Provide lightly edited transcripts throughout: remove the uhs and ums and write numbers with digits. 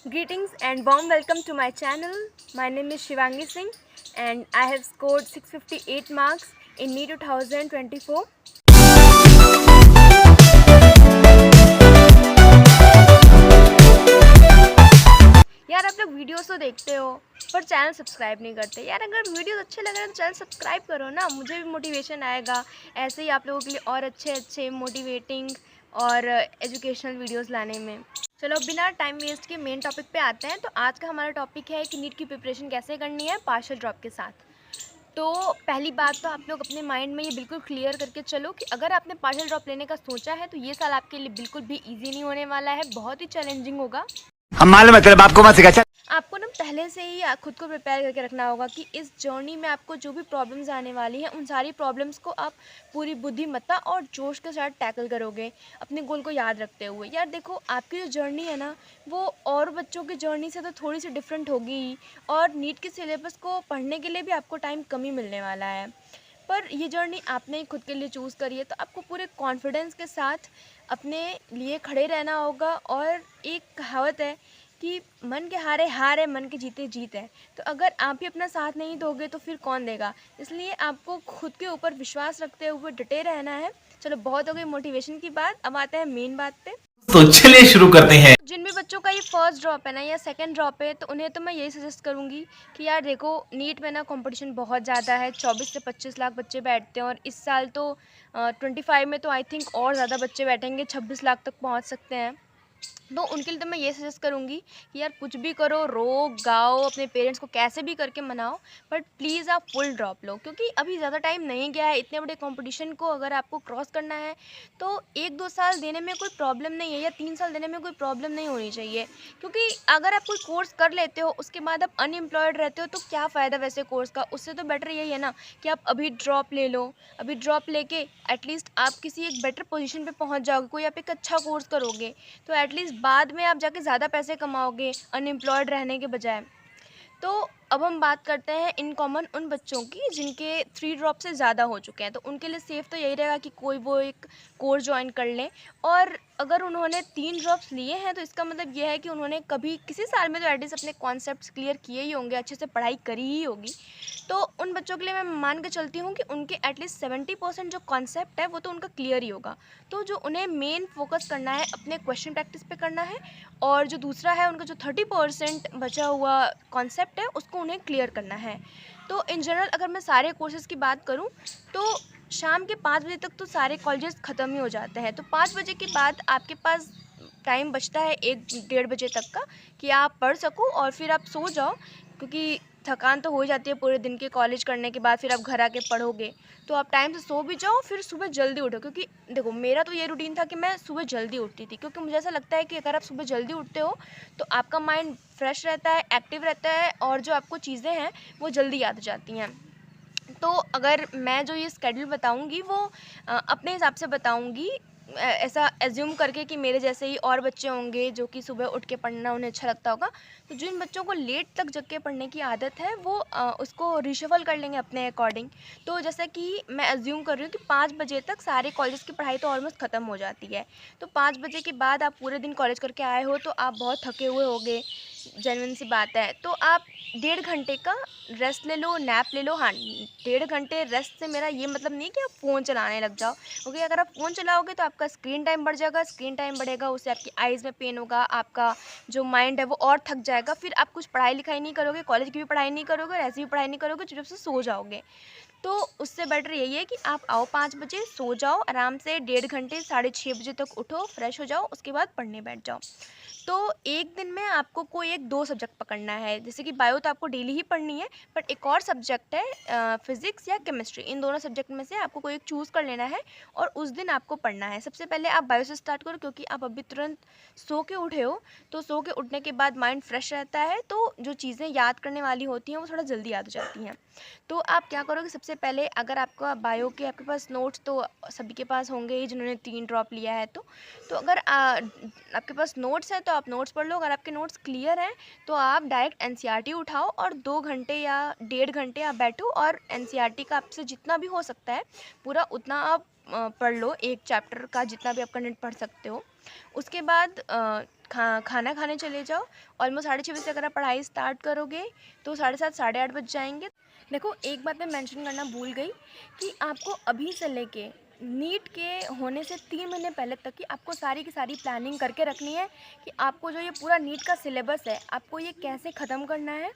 Greetings and warm welcome to my channel. My name is Shivangi Singh and I have scored 658 marks in NEET 2024. यार आप लोग videos तो देखते हो पर चैनल सब्सक्राइब नहीं करते। यार अगर वीडियोस अच्छे लग रहे हैं तो चैनल सब्सक्राइब करो ना, मुझे भी मोटिवेशन आएगा ऐसे ही आप लोगों के लिए और अच्छे मोटिवेटिंग और एजुकेशनल वीडियोस लाने में। चलो बिना टाइम वेस्ट के मेन टॉपिक पे आते हैं। तो आज का हमारा टॉपिक है कि नीट की प्रिपरेशन कैसे करनी है पार्शियल ड्रॉप के साथ। तो पहली बात तो आप लोग अपने माइंड में ये बिल्कुल क्लियर करके चलो कि अगर आपने पार्शियल ड्रॉप लेने का सोचा है तो ये साल आपके लिए बिल्कुल भी इजी नहीं होने वाला है, बहुत ही चैलेंजिंग होगा। हम मालूम है तेरे बाप को मत सिखा। आपको ना पहले से ही खुद को प्रिपेयर करके रखना होगा कि इस जर्नी में आपको जो भी प्रॉब्लम्स आने वाली हैं उन सारी प्रॉब्लम्स को आप पूरी बुद्धिमत्ता और जोश के साथ टैकल करोगे अपने गोल को याद रखते हुए। यार देखो, आपकी जो जर्नी है ना वो और बच्चों की जर्नी से तो थोड़ी सी डिफरेंट होगी ही, और नीट के सिलेबस को पढ़ने के लिए भी आपको टाइम कम ही मिलने वाला है। पर ये जर्नी आपने ही खुद के लिए चूज़ करी है, तो आपको पूरे कॉन्फिडेंस के साथ अपने लिए खड़े रहना होगा। और एक कहावत है कि मन के हारे हार है, मन के जीते जीत है। तो अगर आप ही अपना साथ नहीं दोगे तो फिर कौन देगा। इसलिए आपको खुद के ऊपर विश्वास रखते हुए डटे रहना है। चलो बहुत हो गई मोटिवेशन की बात, अब आते हैं मेन बात पे। तो चलिए शुरू करते हैं। जिन भी बच्चों का ये फर्स्ट ड्रॉप है ना या सेकंड ड्रॉप है तो उन्हें तो मैं यही सजेस्ट करूँगी कि यार देखो, नीट में ना कंपटीशन बहुत ज़्यादा है। 24 से 25 लाख बच्चे बैठते हैं और इस साल तो 25 में तो आई थिंक और ज़्यादा बच्चे बैठेंगे, 26 लाख तक पहुँच सकते हैं। तो उनके लिए तो मैं ये सजेस्ट करूँगी कि यार कुछ भी करो, रो गाओ, अपने पेरेंट्स को कैसे भी करके मनाओ, बट प्लीज़ आप फुल ड्रॉप लो, क्योंकि अभी ज़्यादा टाइम नहीं गया है। इतने बड़े कंपटीशन को अगर आपको क्रॉस करना है तो 1-2 साल देने में कोई प्रॉब्लम नहीं है, या 3 साल देने में कोई प्रॉब्लम नहीं होनी चाहिए। क्योंकि अगर आप कोई कोर्स कर लेते हो उसके बाद आप अनएम्प्लॉयड रहते हो तो क्या फ़ायदा वैसे कोर्स का। उससे तो बेटर यही है ना कि आप अभी ड्रॉप ले लो। अभी ड्रॉप लेके एटलीस्ट आप किसी एक बेटर पोजीशन पे पहुंच जाओगे, कोई आप एक अच्छा कोर्स करोगे तो एटलीस्ट बाद में आप जाके ज़्यादा पैसे कमाओगे अनएम्प्लॉयड रहने के बजाय। तो अब हम बात करते हैं इन कॉमन उन बच्चों की जिनके 3 ड्रॉप से ज़्यादा हो चुके हैं। तो उनके लिए सेफ़ तो यही रहेगा कि कोई वो एक कोर्स ज्वाइन कर लें। और अगर उन्होंने 3 ड्रॉप्स लिए हैं तो इसका मतलब ये है कि उन्होंने कभी किसी साल में तो एटलीस्ट अपने कॉन्सेप्ट्स क्लियर किए ही होंगे, अच्छे से पढ़ाई करी ही होगी। तो उन बच्चों के लिए मैं मान के चलती हूँ कि उनके एटलीस्ट 70% जो कॉन्सेप्ट है वो तो उनका क्लियर ही होगा। तो जो उन्हें मेन फोकस करना है अपने क्वेश्चन प्रैक्टिस पे करना है, और जो दूसरा है उनका जो 30% बचा हुआ कॉन्सेप्ट है उसको उन्हें क्लियर करना है। तो इन जनरल अगर मैं सारे कोर्सेज़ की बात करूँ तो शाम के 5 बजे तक तो सारे कॉलेजेस ख़त्म ही हो जाते हैं। तो 5 बजे के बाद आपके पास टाइम बचता है 1 डेढ़ बजे तक का कि आप पढ़ सको और फिर आप सो जाओ, क्योंकि थकान तो हो ही जाती है पूरे दिन के कॉलेज करने के बाद। फिर आप घर आके पढ़ोगे तो आप टाइम से सो भी जाओ, फिर सुबह जल्दी उठो। क्योंकि देखो, मेरा तो ये रूटीन था कि मैं सुबह जल्दी उठती थी, क्योंकि मुझे ऐसा लगता है कि अगर आप सुबह जल्दी उठते हो तो आपका माइंड फ्रेश रहता है, एक्टिव रहता है, और जो आपको चीज़ें हैं वो जल्दी याद आ जाती हैं। तो अगर मैं जो ये स्केड्यूल बताऊँगी वो अपने हिसाब से बताऊँगी, ऐसा एज्यूम करके कि मेरे जैसे ही और बच्चे होंगे जो कि सुबह उठ के पढ़ना उन्हें अच्छा लगता होगा। तो जिन बच्चों को लेट तक जग के पढ़ने की आदत है वो उसको रिशफ़ल कर लेंगे अपने अकॉर्डिंग। तो जैसा कि मैं एज्यूम कर रही हूँ कि 5 बजे तक सारे कॉलेज की पढ़ाई तो ऑलमोस्ट ख़त्म हो जाती है। तो 5 बजे के बाद आप पूरे दिन कॉलेज करके आए हो तो आप बहुत थके हुए होगे, जेन्युइन सी बात है। तो आप 1.5 घंटे का रेस्ट ले लो, नैप ले लो। हाँ, 1.5 घंटे रेस्ट से मेरा ये मतलब नहीं कि आप फ़ोन चलाने लग जाओ, क्योंकि अगर आप फ़ोन चलाओगे तो आपका स्क्रीन टाइम बढ़ जाएगा। स्क्रीन टाइम बढ़ेगा, उससे आपकी आइज़ में पेन होगा, आपका जो माइंड है वो और थक जाएगा। फिर आप कुछ पढ़ाई लिखाई नहीं करोगे, कॉलेज की भी पढ़ाई नहीं करोगे और ऐसी भी पढ़ाई नहीं करोगे, चुपचाप से सो जाओगे। तो उससे बेटर यही है कि आप आओ 5 बजे, सो जाओ आराम से 1.5 घंटे, 6:30 बजे तक उठो, फ्रेश हो जाओ, उसके बाद पढ़ने बैठ जाओ। तो एक दिन में आपको कोई एक 2 सब्जेक्ट पकड़ना है। जैसे कि बायो तो आपको डेली ही पढ़नी है, बट एक और सब्जेक्ट है फिज़िक्स या केमिस्ट्री। इन दोनों सब्जेक्ट में से आपको कोई एक चूज़ कर लेना है और उस दिन आपको पढ़ना है। सबसे पहले आप बायो से स्टार्ट करो, क्योंकि आप अभी तुरंत सो के उठे हो, तो सो के उठने के बाद माइंड फ्रेश रहता है, तो जो चीज़ें याद करने वाली होती हैं वो थोड़ा जल्दी याद हो जाती हैं। तो आप क्या करोगे, सबसे पहले अगर आपका बायो के आपके पास नोट्स तो सभी के पास होंगे ही जिन्होंने 3 ड्रॉप लिया है। तो अगर आपके पास नोट्स हैं तो आप नोट्स पढ़ लो। अगर आपके नोट्स क्लियर हैं तो आप डायरेक्ट एनसीईआरटी उठाओ और 2 घंटे या 1.5 घंटे आप बैठो और एनसीईआरटी का आपसे जितना भी हो सकता है पूरा उतना आप पढ़ लो। एक चैप्टर का जितना भी आप कंटेंट पढ़ सकते हो। उसके बाद खाना खाने चले जाओ। ऑलमोस्ट 6:30 बजे से अगर आप पढ़ाई स्टार्ट करोगे तो 7:30 साढ़े 8 बज जाएंगे। देखो, एक बात मैं मेंशन करना भूल गई कि आपको अभी से लेके नीट के होने से 3 महीने पहले तक की आपको सारी की सारी प्लानिंग करके रखनी है कि आपको जो ये पूरा नीट का सिलेबस है, आपको ये कैसे ख़त्म करना है।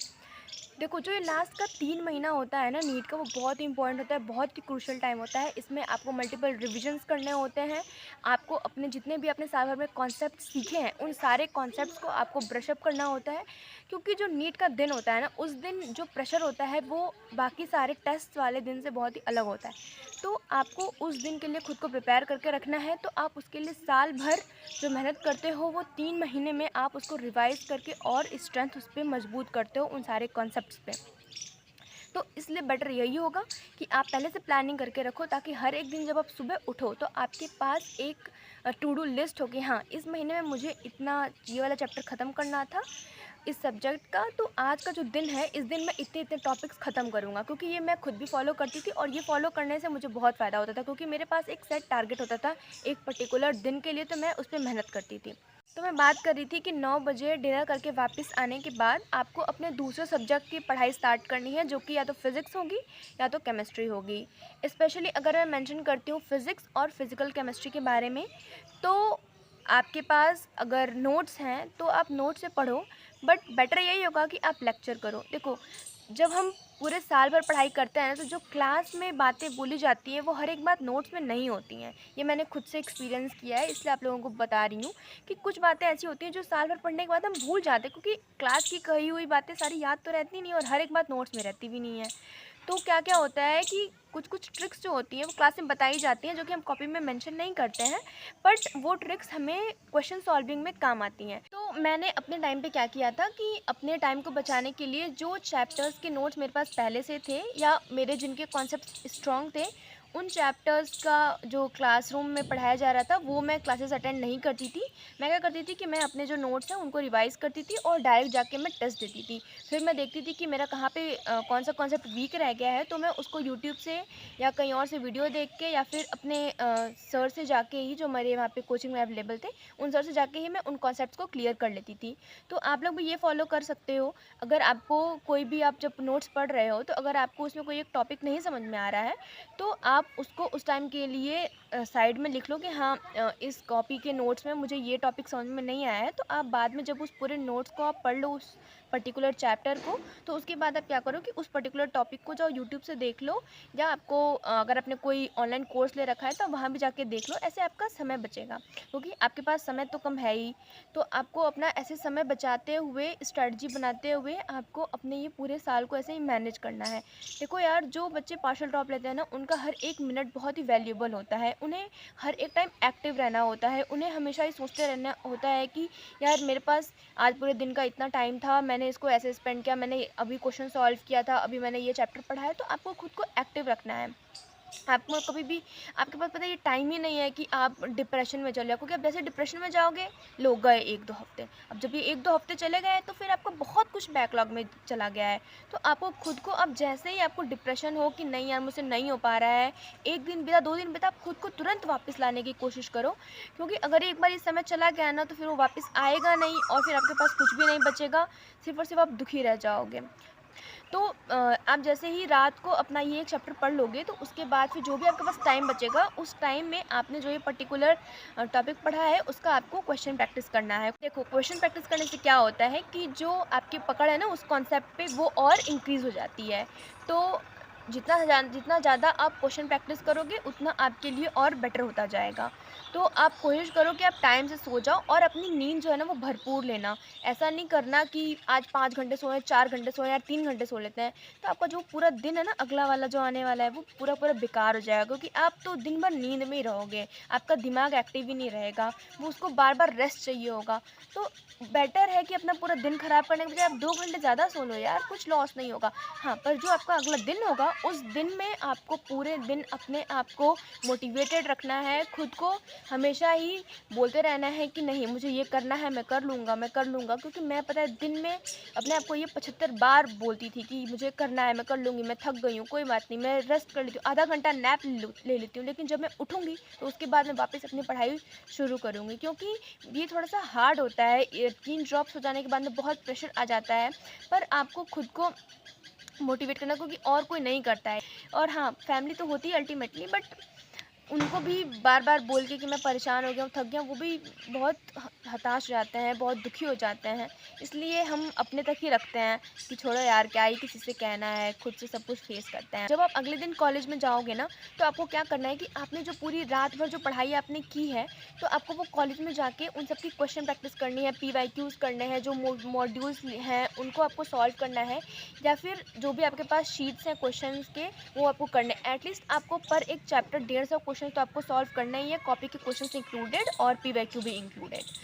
देखो, जो ये लास्ट का 3 महीना होता है ना नीट का, वो बहुत ही इंपॉर्टेंट होता है, बहुत ही क्रूशियल टाइम होता है। इसमें आपको मल्टीपल रिविजन्स करने होते हैं। आपको अपने जितने भी अपने साल भर में कॉन्सेप्ट सीखे हैं, उन सारे कॉन्सेप्ट्स को आपको ब्रशअप करना होता है। क्योंकि जो नीट का दिन होता है ना, उस दिन जो प्रेशर होता है वो बाकी सारे टेस्ट वाले दिन से बहुत ही अलग होता है। तो आपको उस दिन के लिए खुद को प्रिपेयर करके रखना है। तो आप उसके लिए साल भर जो मेहनत करते हो, वो 3 महीने में आप उसको रिवाइज करके और स्ट्रेंथ उस पर मजबूत करते हो, उन सारे कॉन्सेप्ट्स पे। तो इसलिए बेटर यही होगा कि आप पहले से प्लानिंग करके रखो, ताकि हर एक दिन जब आप सुबह उठो तो आपके पास एक टू डू लिस्ट हो कि हाँ, इस महीने में मुझे इतना ये वाला चैप्टर ख़त्म करना था इस सब्जेक्ट का। तो आज का जो दिन है, इस दिन मैं इतने इतने टॉपिक्स ख़त्म करूँगा। क्योंकि ये मैं खुद भी फॉलो करती थी और ये फॉलो करने से मुझे बहुत फ़ायदा होता था, क्योंकि मेरे पास एक सेट टारगेट होता था एक पर्टिकुलर दिन के लिए, तो मैं उस पर मेहनत करती थी। तो मैं बात कर रही थी कि 9 बजे डिनर करके वापस आने के बाद आपको अपने दूसरे सब्जेक्ट की पढ़ाई स्टार्ट करनी है, जो कि या तो फिज़िक्स होगी या तो केमिस्ट्री होगी। स्पेशली अगर मैं मेंशन करती हूँ फिज़िक्स और फिज़िकल केमिस्ट्री के बारे में, तो आपके पास अगर नोट्स हैं तो आप नोट से पढ़ो, बट बेटर यही होगा कि आप लेक्चर करो। देखो, जब हम पूरे साल भर पढ़ाई करते हैं ना, तो जो क्लास में बातें बोली जाती हैं वो हर एक बात नोट्स में नहीं होती हैं। ये मैंने खुद से एक्सपीरियंस किया है, इसलिए आप लोगों को बता रही हूँ कि कुछ बातें ऐसी होती हैं जो साल भर पढ़ने के बाद हम भूल जाते हैं, क्योंकि क्लास की कही हुई बातें सारी याद तो रहती नहीं और हर एक बात नोट्स में रहती भी नहीं है। तो क्या क्या होता है कि कुछ कुछ ट्रिक्स जो होती हैं वो क्लास में बताई जाती हैं, जो कि हम कॉपी में मेंशन नहीं करते हैं, बट वो ट्रिक्स हमें क्वेश्चन सॉल्विंग में काम आती हैं। तो मैंने अपने टाइम पे क्या किया था कि अपने टाइम को बचाने के लिए जो चैप्टर्स के नोट्स मेरे पास पहले से थे या मेरे जिनके कॉन्सेप्ट स्ट्रॉन्ग थे, उन चैप्टर्स का जो क्लासरूम में पढ़ाया जा रहा था वो मैं क्लासेस अटेंड नहीं करती थी। मैं क्या करती थी कि मैं अपने जो नोट्स हैं उनको रिवाइज करती थी और डायरेक्ट जाके मैं टेस्ट देती थी। फिर मैं देखती थी कि मेरा कहाँ पे कौन सा कॉन्सेप्ट वीक रह गया है, तो मैं उसको यूट्यूब से या कहीं और से वीडियो देख के या फिर अपने सर से जाके ही, जो मेरे वहाँ पे कोचिंग में अवेलेबल थे, उन सर से जाके ही मैं उन कॉन्सेप्ट्स को क्लियर कर लेती थी। तो आप लोग भी ये फॉलो कर सकते हो। अगर आपको कोई भी, आप जब नोट्स पढ़ रहे हो तो अगर आपको उसमें कोई एक टॉपिक नहीं समझ में आ रहा है, तो आप उसको उस टाइम के लिए साइड में लिख लो कि हाँ, इस कॉपी के नोट्स में मुझे ये टॉपिक समझ में नहीं आया है। तो आप बाद में जब उस पूरे नोट्स को आप पढ़ लो, उस पर्टिकुलर चैप्टर को, तो उसके बाद आप क्या करो कि उस पर्टिकुलर टॉपिक को जाओ यूट्यूब से देख लो, या आपको अगर आपने कोई ऑनलाइन कोर्स ले रखा है तो वहाँ भी जाके देख लो। ऐसे आपका समय बचेगा, क्योंकि आपके पास समय तो कम है ही। तो आपको अपना ऐसे समय बचाते हुए, स्ट्रेटजी बनाते हुए आपको अपने ये पूरे साल को ऐसे ही मैनेज करना है। देखो यार, जो बच्चे पार्शियल ड्रॉप लेते हैं ना, उनका हर एक मिनट बहुत ही वैल्यूएबल होता है। उन्हें हर एक टाइम एक्टिव रहना होता है। उन्हें हमेशा ही सोचते रहना होता है कि यार, मेरे पास आज पूरे दिन का इतना टाइम था, मैंने इसको ऐसे स्पेंड किया, मैंने अभी क्वेश्चन सॉल्व किया था, अभी मैंने ये चैप्टर पढ़ा है। तो आपको खुद को एक्टिव रखना है। आपको कभी भी, आपके पास पता है ये टाइम ही नहीं है कि आप डिप्रेशन में चले जाओ, क्योंकि आप जैसे डिप्रेशन में जाओगे, लोग गए 1-2 हफ्ते। अब जब ये 1-2 हफ्ते चले गए तो फिर आपका बहुत कुछ बैकलॉग में चला गया है। तो आपको खुद को, अब जैसे ही आपको डिप्रेशन हो कि नहीं यार मुझसे नहीं हो पा रहा है, 1 दिन बीता, 2 दिन बीता, आप खुद को तुरंत वापस लाने की कोशिश करो। क्योंकि अगर एक बार ये समय चला गया ना, तो फिर वो वापस आएगा नहीं और फिर आपके पास कुछ भी नहीं बचेगा, सिर्फ और सिर्फ आप दुखी रह जाओगे। तो आप जैसे ही रात को अपना ये एक चैप्टर पढ़ लोगे, तो उसके बाद फिर जो भी आपके पास टाइम बचेगा, उस टाइम में आपने जो ये पर्टिकुलर टॉपिक पढ़ा है उसका आपको क्वेश्चन प्रैक्टिस करना है। देखो, क्वेश्चन प्रैक्टिस करने से क्या होता है कि जो आपकी पकड़ है ना उस कॉन्सेप्ट पे, वो और इंक्रीज़ हो जाती है। तो जितना ज़्यादा आप क्वेश्चन प्रैक्टिस करोगे, उतना आपके लिए और बेटर होता जाएगा। तो आप कोशिश करो कि आप टाइम से सो जाओ और अपनी नींद जो है ना वो भरपूर लेना। ऐसा नहीं करना कि आज 5 घंटे सोएं, 4 घंटे सोएं या 3 घंटे सो लेते हैं, तो आपका जो पूरा दिन है ना, अगला वाला जो आने वाला है, वो पूरा बेकार हो जाएगा। क्योंकि आप तो दिन भर नींद में ही रहोगे, आपका दिमाग एक्टिव ही नहीं रहेगा, वो उसको बार बार रेस्ट चाहिए होगा। तो बेटर है कि अपना पूरा दिन ख़राब करने के बजाय आप 2 घंटे ज़्यादा सो लो यार, कुछ लॉस नहीं होगा। हाँ, पर जो आपका अगला दिन होगा, उस दिन में आपको पूरे दिन अपने आप को मोटिवेटेड रखना है, खुद को हमेशा ही बोलते रहना है कि नहीं मुझे ये करना है, मैं कर लूँगा, मैं कर लूँगा, क्योंकि मैं पता है दिन में अपने आप को ये 75 बार बोलती थी कि मुझे करना है, मैं कर लूँगी, मैं थक गई हूँ, कोई बात नहीं, मैं रेस्ट कर लेती हूँ, आधा घंटा नैप ले लेती हूँ, लेकिन जब मैं उठूँगी तो उसके बाद मैं वापस अपनी पढ़ाई शुरू करूँगी, क्योंकि ये थोड़ा-सा हार्ड होता है। ये 3 ड्रॉप्स हो जाने के बाद में बहुत प्रेशर आ जाता है, पर आपको खुद को मोटिवेट करना, क्योंकि और कोई नहीं करता है। और हाँ, फैमिली तो होती है अल्टीमेटली, बट उनको भी बार-बार बोल के कि मैं परेशान हो गया हूँ, थक गया हूँ, वो भी बहुत हताश हो जाते हैं, बहुत दुखी हो जाते हैं। इसलिए हम अपने तक ही रखते हैं कि छोड़ो यार, क्या ही किसी से कहना है, खुद से सब कुछ फेस करते हैं। जब आप अगले दिन कॉलेज में जाओगे ना, तो आपको क्या करना है कि आपने जो पूरी रात भर जो पढ़ाई आपने की है, तो आपको वो कॉलेज में जाके उन सब की क्वेश्चन प्रैक्टिस करनी है, पीवाईक्यूज़ करने हैं, जो मॉड्यूल्स हैं, उनको आपको सॉल्व करना है, या फिर जो भी आपके पास शीट्स हैं क्वेश्चंस के, वो आपको करने हैं। एटलीस्ट आपको पर एक चैप्टर 150 क्वेश्चन तो आपको सॉल्व करना ही है, कॉपी के क्वेश्चंस इंक्लूडेड और पीवाईक्यू भी इंक्लूडेड।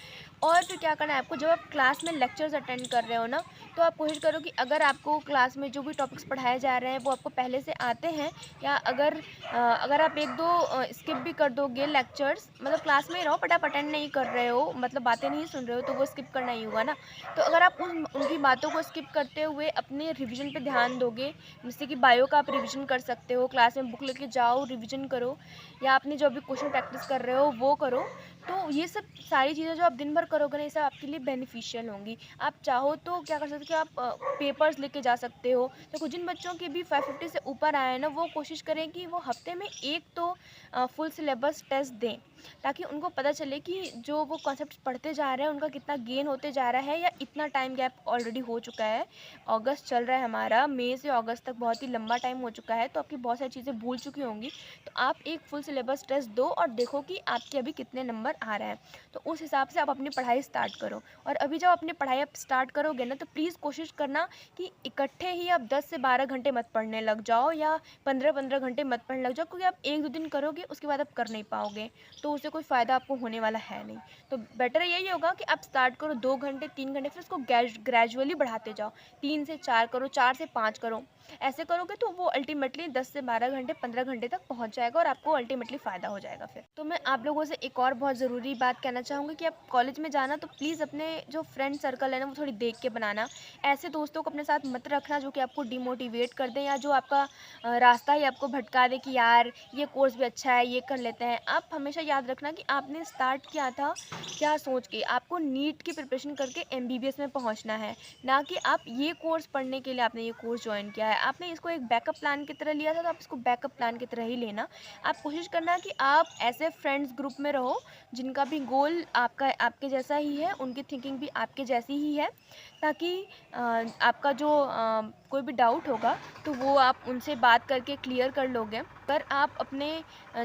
और फिर क्या करना है आपको, जब आप क्लास में लेक्चर्स अटेंड कर रहे हो ना, तो आप कोशिश करो कि अगर आपको क्लास में जो भी टॉपिक्स पढ़ाए जा रहे हैं वो आपको पहले से आते हैं, या अगर आप 1-2 स्किप भी कर दोगे लेक्चर्स, मतलब क्लास में ही रहो बट आप अटेंड नहीं कर रहे हो, मतलब बातें नहीं सुन रहे हो, तो वो स्किप करना ही होगा ना। तो अगर आप उनकी बातों को स्किप करते हुए अपने रिविज़न पे ध्यान दोगे, जैसे कि बायो का आप रिविज़न कर सकते हो, क्लास में बुक लेके जाओ, रिविज़न करो, या अपनी जो भी क्वेश्चन प्रैक्टिस कर रहे हो वो करो। तो ये सब सारी चीज़ें जो आप दिन भर करोगे ना, ये सब आपके लिए बेनिफिशियल होंगी। आप चाहो तो क्या कर सकते हो कि आप पेपर्स लेके जा सकते हो। तो कुछ जिन बच्चों के भी 550 से ऊपर आए हैं ना, वो कोशिश करें कि वो हफ्ते में एक तो फुल सिलेबस टेस्ट दें, ताकि उनको पता चले कि जो वो कॉन्सेप्ट्स पढ़ते जा रहे हैं उनका कितना गेन होते जा रहा है, या इतना टाइम गैप ऑलरेडी हो चुका है। अगस्त चल रहा है हमारा, मई से अगस्त तक बहुत ही लंबा टाइम हो चुका है, तो आपकी बहुत सारी चीज़ें भूल चुकी होंगी। तो आप एक फुल सिलेबस टेस्ट दो और देखो कि आपके अभी कितने नंबर आ रहे हैं। तो उस हिसाब से आप अपनी पढ़ाई स्टार्ट करो। और अभी जब अपनी पढ़ाई आप स्टार्ट करोगे ना, तो प्लीज़ कोशिश करना कि इकट्ठे ही आप 10 से 12 घंटे मत पढ़ने लग जाओ, या 15-15 घंटे मत पढ़ने लग जाओ, क्योंकि आप 1-2 दिन करोगे उसके बाद आप कर नहीं पाओगे, तो उससे कोई फ़ायदा आपको होने वाला है नहीं। तो बेटर यही होगा कि आप स्टार्ट करो 2 घंटे, 3 घंटे, फिर उसको ग्रेजुअली बढ़ाते जाओ। 3 से 4 करो, 4 से 5 करो। ऐसे करोगे तो वो अल्टीमेटली 10 से 12 घंटे, 15 घंटे तक पहुंच जाएगा, और आपको अल्टीमेटली फ़ायदा हो जाएगा फिर। तो मैं आप लोगों से एक और बहुत ज़रूरी बात कहना चाहूँगी कि आप कॉलेज में जाना तो प्लीज़ अपने जो फ्रेंड सर्कल है ना, वो थोड़ी देख के बनाना। ऐसे दोस्तों को अपने साथ मत रखना जो कि आपको डिमोटिवेट कर दें, या जो आपका रास्ता ही आपको भटका दे कि यार ये कोर्स भी अच्छा है, ये कर लेते हैं। आप हमेशा याद रखना कि आपने स्टार्ट किया था क्या सोच के, आपको नीट की प्रिपरेशन करके एमबीबीएस में पहुंचना है, ना कि आप ये कोर्स पढ़ने के लिए आपने ये कोर्स ज्वाइन किया है। आपने इसको एक बैकअप प्लान की तरह लिया था, तो आप इसको बैकअप प्लान की तरह ही लेना। आप कोशिश करना कि आप ऐसे फ्रेंड्स ग्रुप में रहो जिनका भी गोल आपके जैसा ही है, उनकी थिंकिंग भी आपके जैसी ही है, ताकि आपका जो कोई भी डाउट होगा तो वो आप उनसे बात करके क्लियर कर लोगे। पर आप अपने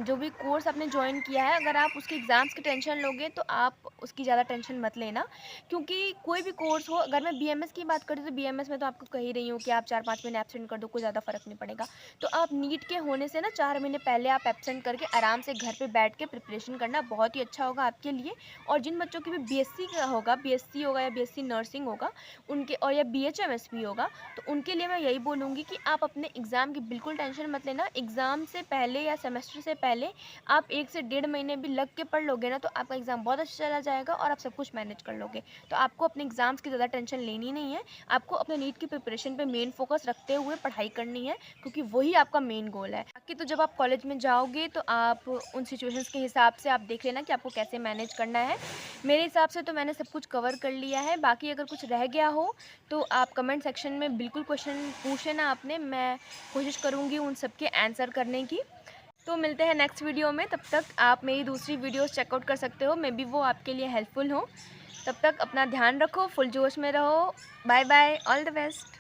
जो भी कोर्स आपने ज्वाइन किया है, अगर आप उसके एग्ज़ाम्स की टेंशन लोगे तो आप उसकी ज़्यादा टेंशन मत लेना, क्योंकि कोई भी कोर्स हो, अगर मैं बीएमएस की बात करूँ तो बीएमएस में तो आपको कह ही रही हूँ कि आप 4-5 महीने एब्सेंट कर दो, कोई ज़्यादा फ़र्क नहीं पड़ेगा। तो आप नीट के होने से ना 4 महीने पहले आप एब्सेंट करके आराम से घर पे बैठ के प्रिपरेशन करना बहुत ही अच्छा होगा आपके लिए। और जिन बच्चों की भी बीएससी का होगा, बीएससी होगा या बीएससी नर्सिंग होगा उनके, और या बीएचएमएस भी होगा, तो उनके लिए मैं यही बोलूँगी कि आप अपने एग्ज़ाम की बिल्कुल टेंशन मत लेना। एग्ज़ाम से पहले या सेमेस्टर से पहले आप 1 से 1.5 महीने भी लग के पढ़ लोगे ना, तो आपका एग्ज़ाम बहुत अच्छा चला जाएगा और आप सब कुछ मैनेज कर लोगे। तो आपको अपने एग्ज़ाम्स की ज़्यादा टेंशन लेनी नहीं है। आपको अपने नीट की प्रिपरेशन पे मेन फोकस रखते हुए पढ़ाई करनी है, क्योंकि वही आपका मेन गोल है। बाकी तो जब आप कॉलेज में जाओगे तो आप उन सिचुएशंस के हिसाब से आप देख लेना कि आपको कैसे मैनेज करना है। मेरे हिसाब से तो मैंने सब कुछ कवर कर लिया है। बाकी अगर कुछ रह गया हो तो आप कमेंट सेक्शन में बिल्कुल क्वेश्चन पूछ लेना आपने, मैं कोशिश करूँगी उन सब के आंसर करने की। तो मिलते हैं नेक्स्ट वीडियो में, तब तक आप मेरी दूसरी वीडियोस चेकआउट कर सकते हो, मे बी वो आपके लिए हेल्पफुल हो। तब तक अपना ध्यान रखो, फुल जोश में रहो। Bye bye, all the best.